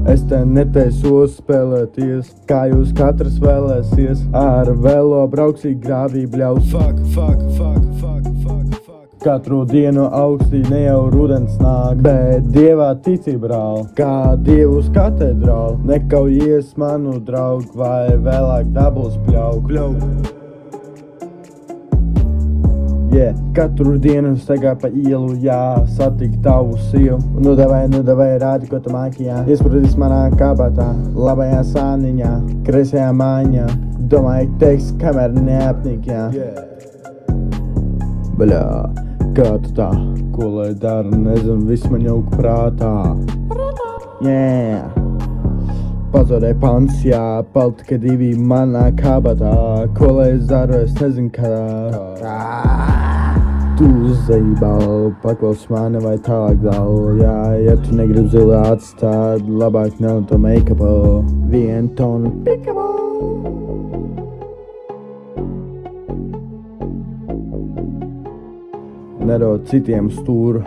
Es te netaisos spēlēties, kā jūs katrs vēlēsies. Ar velo brauksī grāvī bļaus. Katru dienu augstī ne jau rudens nāk, bet Dievā tici, brāl, kā Dievus katedrāli. Nekaujies manu draugu, vai vēlāk dabūs pļauk. Yeah. Katru dienu staigā pa ielu, jā, satik tavu sievu. Nu davai, rādi, ko tu māki, jā. Iesprūdis manā kabatā, labajā sāniņā, kreisajā mājiņā. Domāju, teiks, kamēr neapnik, jā. Bļā, kā tu tā? Ko lai dara, nezinu, viss man jauk prātā. Yeah. Pazudēja pants, jā, palika tikai 2 manā kabatā. Ko lai es daru, es nezinu, kādā. Tu zaibal, paklaus mani vai tālāk dal. Jā, ja tu negribi zilā atstāt, labāk nav to make-upu. 1 tonu pikabu. Nedod citiem stūru,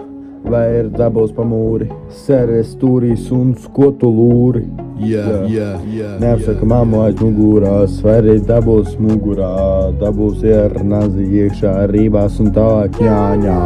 vai ir dabūs pa mūri. Sēries stūrī suns, ko tu lūri. Neapsaka mammu aiz mugurās, vai arī dabūs mugurā. Dabūs ar nazi iekšā rībās un tālāk ņāņā.